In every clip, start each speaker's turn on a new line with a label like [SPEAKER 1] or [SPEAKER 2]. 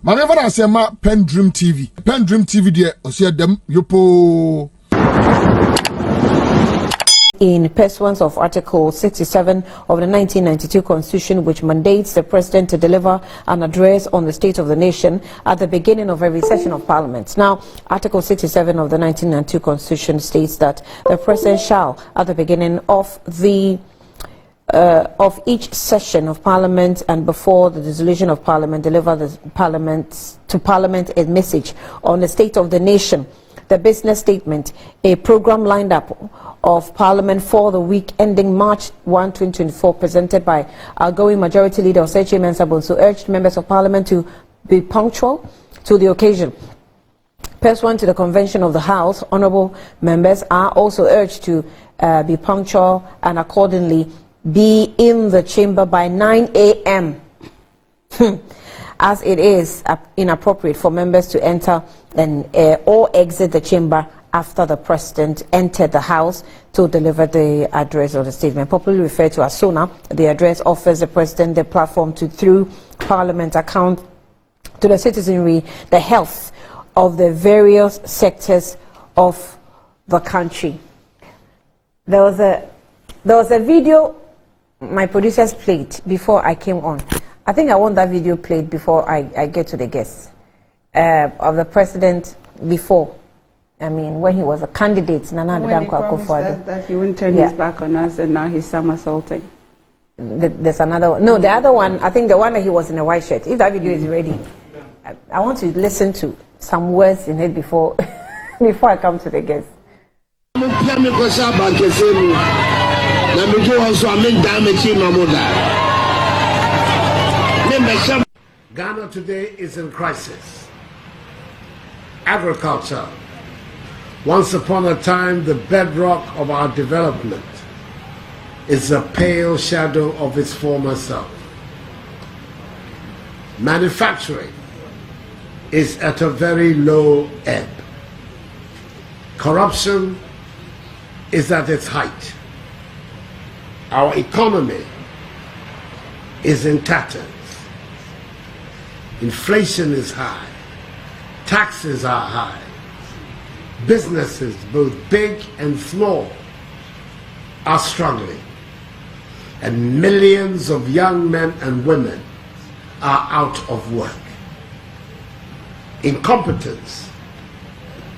[SPEAKER 1] Maneva na sema PENDREAM TV. PENDREAM TV de osia dem yopo.
[SPEAKER 2] In pursuance of Article 67 of the 1992 Constitution, which mandates the President to deliver an address on the state of the nation at the beginning of every session of Parliament. Now, Article 67 of the 1992 Constitution states that the President shall, at the beginning of each session of Parliament and before the dissolution of Parliament, deliver to Parliament a message on the state of the nation, the business statement, a program lined up of Parliament for the week ending March 1, 2024, presented by outgoing Majority Leader Osechi Mensah-Bonsu, urged members of Parliament to be punctual to the occasion. Pursuant to the convention of the House, honourable members are also urged to be punctual and accordingly be in the chamber by 9 a.m. as it is inappropriate for members to enter and or exit the chamber after the President entered the House to deliver the address or the statement. Popularly referred to as SONA, the address offers the President the platform to, through Parliament, account to the citizenry the health of the various sectors of the country. There was a video my producers played before I came on. I think I want that video played before I get to the guests of the President before. I mean, when he was a candidate,
[SPEAKER 3] When he promised that he wouldn't turn his back on us, and now he's somersaulting.
[SPEAKER 2] There's another one. No, the other one, I think the one that he was in a white shirt. If that video is ready, I want to listen to some words in it before I come to the guests.
[SPEAKER 4] Ghana today is in crisis. Agriculture, once upon a time the bedrock of our development, is a pale shadow of its former self. Manufacturing is at a very low ebb. Corruption is at its height. Our economy is in tatters. Inflation is high. Taxes are high. Businesses, both big and small, are struggling. And millions of young men and women are out of work. Incompetence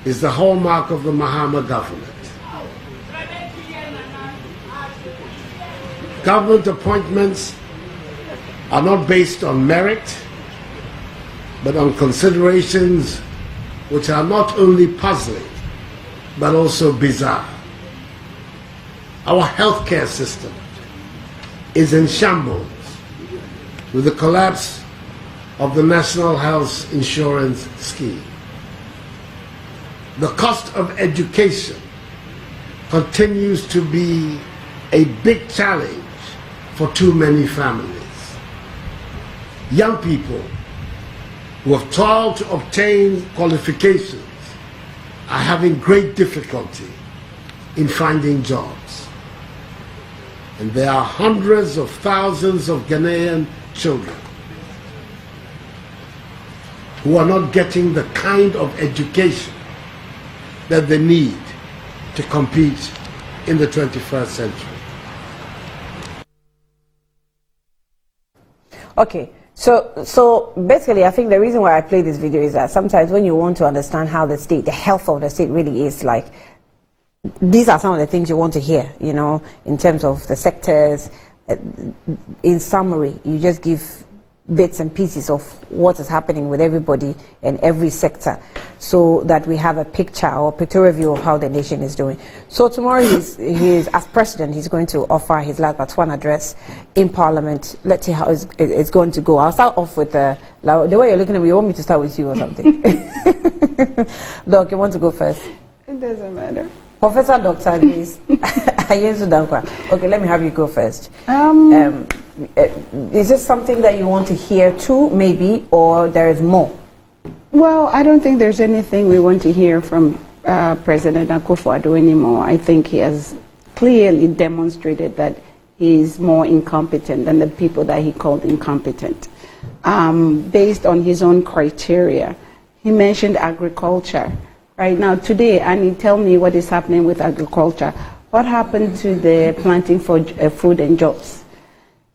[SPEAKER 4] is the hallmark of the Mahama government. Government appointments are not based on merit, but on considerations which are not only puzzling, but also bizarre. Our healthcare system is in shambles with the collapse of the National Health Insurance Scheme. The cost of education continues to be a big challenge for too many families. Young people who have toiled to obtain qualifications are having great difficulty in finding jobs. And there are hundreds of thousands of Ghanaian children who are not getting the kind of education that they need to compete in the 21st century.
[SPEAKER 2] Okay. So basically, I think the reason why I play this video is that sometimes when you want to understand how the state, the health of the state really is, like, these are some of the things you want to hear, you know, in terms of the sectors. In summary, you just give bits and pieces of what is happening with everybody in every sector, so that we have a picture or pictorial view of how the nation is doing. So tomorrow he's as president, he's going to offer his last but one address in Parliament. Let's see how it's going to go. I'll start off with the way you're looking at me. You want me to start with you or something? Doc, you want to go first?
[SPEAKER 3] It doesn't matter.
[SPEAKER 2] Professor Dr. Agnes, okay, let me have you go first. Is this something that you want to hear too, maybe, or there is more?
[SPEAKER 3] Well, I don't think there's anything we want to hear from President Akuffo Addo anymore. I think he has clearly demonstrated that he is more incompetent than the people that he called incompetent. based on his own criteria. He mentioned agriculture. Right now, today, Annie, tell me what is happening with agriculture. What happened to the planting for food and jobs?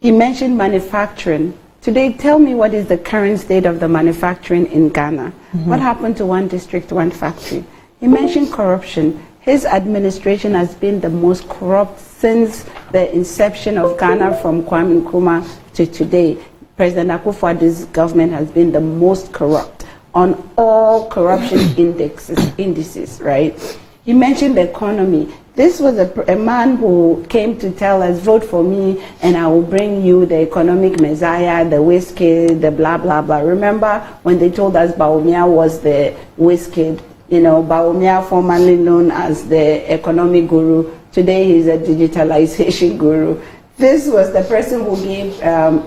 [SPEAKER 3] He mentioned manufacturing. Today, tell me what is the current state of the manufacturing in Ghana. What happened to one district, one factory? He mentioned corruption. His administration has been the most corrupt since the inception of Ghana from Kwame Nkrumah to today. President Akuffo Addo's government has been the most corrupt on all corruption indices, right? He mentioned the economy. This was a man who came to tell us, vote for me and I will bring you the economic messiah, the whiskey, the blah, blah, blah. Remember when they told us Bawumia was the whiskey, you know, Bawumia formerly known as the economic guru. Today he's a digitalization guru. This was the person who gave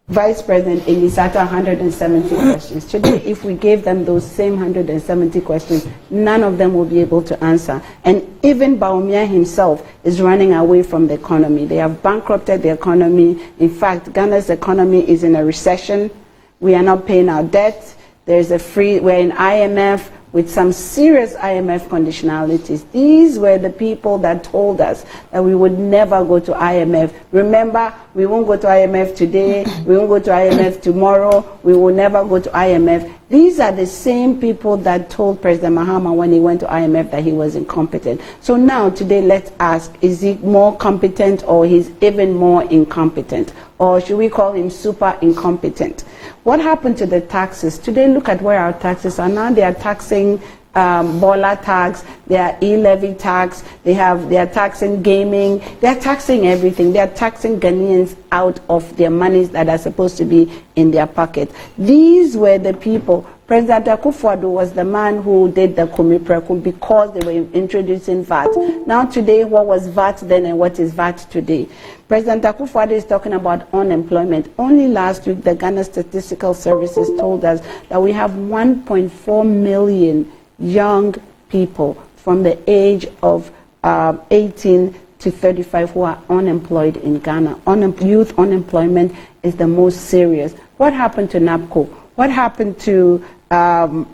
[SPEAKER 3] Vice President Elisata 170 questions. Today, if we gave them those same 170 questions, none of them will be able to answer. And even Bawumia himself is running away from the economy. They have bankrupted the economy. In fact, Ghana's economy is in a recession. We are not paying our debt. We're in IMF with some serious IMF conditionalities. These were the people that told us that we would never go to IMF. Remember, we won't go to IMF today, we won't go to IMF tomorrow, we will never go to IMF. These are the same people that told President Mahama when he went to IMF that he was incompetent. So now, today, let's ask, is he more competent or he's even more incompetent? Or should we call him super incompetent? What happened to the taxes? Today, look at where our taxes are. Now they are taxing Bola tax, they are e-levy tax, they are taxing gaming, they are taxing everything. They are taxing Ghanaians out of their monies that are supposed to be in their pocket. These were the people. President Akuffo Addo was the man who did the Kumipreku because they were introducing VAT. Now today, what was VAT then and what is VAT today? President Akuffo Addo is talking about unemployment. Only last week, the Ghana Statistical Services told us that we have 1.4 million young people from the age of 18 to 35 who are unemployed in Ghana. Youth unemployment is the most serious. What happened to NAPCO? What happened to NAPCO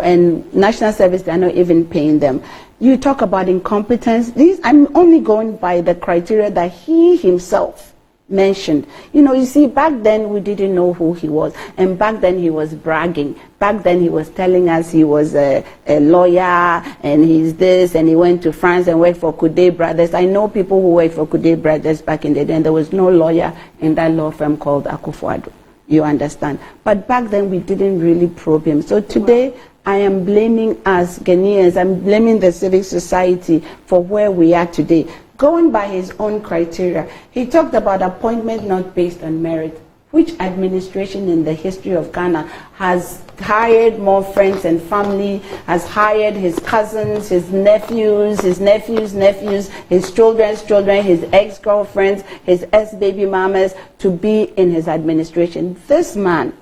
[SPEAKER 3] and National Service? They're not even paying them. You talk about incompetence. I'm only going by the criteria that he himself mentioned. You know, you see, back then we didn't know who he was, and back then he was bragging. Back then he was telling us he was a lawyer and he's this, and he went to France and worked for Coudet Brothers. I know people who worked for Coudet Brothers back in the day, and there was no lawyer in that law firm called Akuffo Addo. You understand? But back then we didn't really probe him. So today I am blaming us Ghanaians, I'm blaming the civic society for where we are today. Going by his own criteria, he talked about appointment not based on merit. Which administration in the history of Ghana has hired more friends and family, has hired his cousins, his nephews, his children's children, his ex-girlfriends, his ex-baby mamas to be in his administration? This man,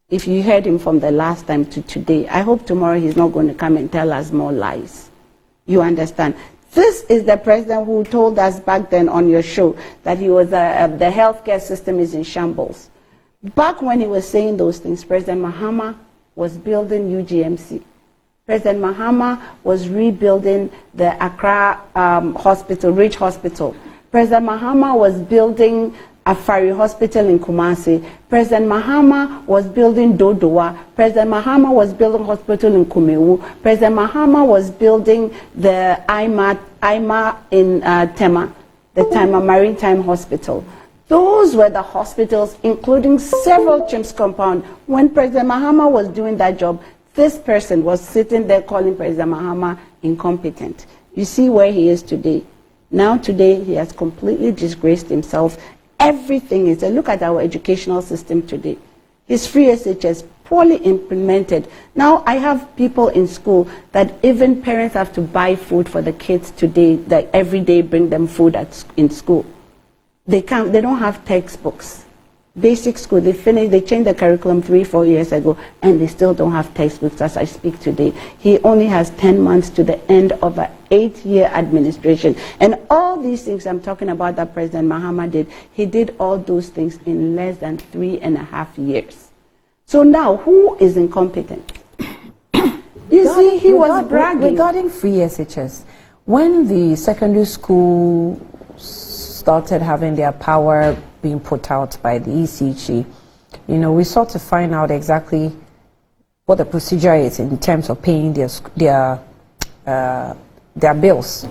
[SPEAKER 3] if you heard him from the last time to today, I hope tomorrow he's not going to come and tell us more lies. You understand? This is the president who told us back then on your show that he was the healthcare system is in shambles. Back when he was saying those things, President Mahama was building UGMC. President Mahama was rebuilding the Accra Hospital, Ridge Hospital. President Mahama was building Afari Hospital in Kumasi. President Mahama was building Dodowa. President Mahama was building hospital in Kumewu. President Mahama was building the IMA in Tema, the Tema Maritime Hospital. Those were the hospitals, including several CHIMS compound. When President Mahama was doing that job, this person was sitting there calling President Mahama incompetent. You see where he is today. Now today, he has completely disgraced himself. Everything is there. Look at our educational system today. It's free SHS, poorly implemented. Now I have people in school that even parents have to buy food for the kids today, that every day bring them food in school. They don't have textbooks. basic school. They changed the curriculum 3-4 years ago, and they still don't have textbooks as I speak today. He only has 10 months to the end of an 8-year administration. And all these things I'm talking about that President Mahama did, he did all those things in less than 3.5 years. So now, who is incompetent? You see, he was bragging.
[SPEAKER 2] Regarding free SHS, when the secondary school started having their power being put out by the ECG, you know, we sought to find out exactly what the procedure is in terms of paying their bills.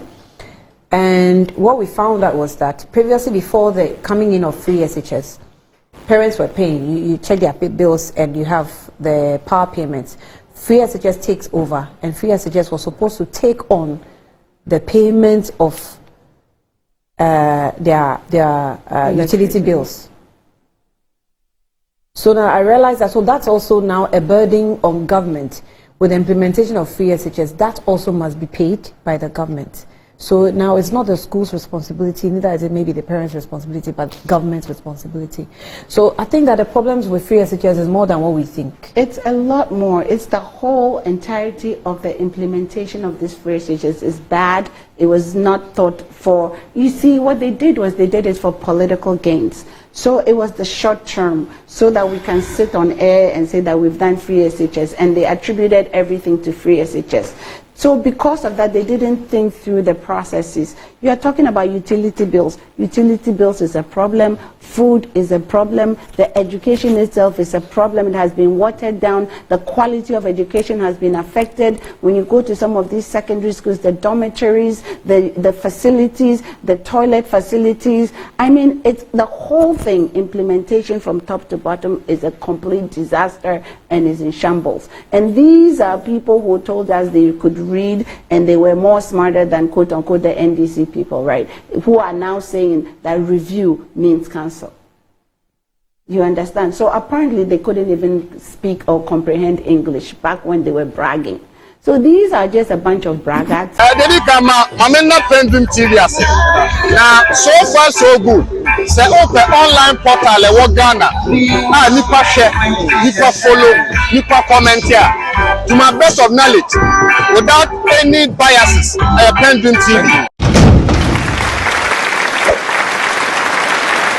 [SPEAKER 2] And what we found out was that previously, before the coming in of free SHS, parents were paying. You check their bills and you have the power payments. Free SHS takes over, and free SHS was supposed to take on the payment of their utility bills. So now I realize that, so that's also now a burden on government. With the implementation of free SHS, that also must be paid by the government. So now it's not the school's responsibility, neither is it maybe the parents' responsibility, but government's responsibility. So I think that the problems with free SHS is more than what we think.
[SPEAKER 3] It's a lot more. It's the whole entirety of the implementation of this free SHS is bad. It was not thought for. You see, what they did was they did it for political gains. So it was the short term, so that we can sit on air and say that we've done free SHS, and they attributed everything to free SHS. So because of that, they didn't think through the processes. You are talking about utility bills. Utility bills is a problem. Food is a problem. The education itself is a problem. It has been watered down. The quality of education has been affected. When you go to some of these secondary schools, the dormitories, the facilities, the toilet facilities, I mean, it's the whole thing, implementation from top to bottom is a complete disaster and is in shambles. And these are people who told us they could read and they were more smarter than quote unquote the NDC people, right? Who are now saying that review means cancel. You understand? So apparently they couldn't even speak or comprehend English back when they were bragging. So these are just a bunch of braggarts.
[SPEAKER 5] PENDREAM TV. Now, so far so good. Say open online portal e Ghana. Nipa share, nipa follow, nipa comment here. To my best of knowledge, without any biases, PENDREAM TV.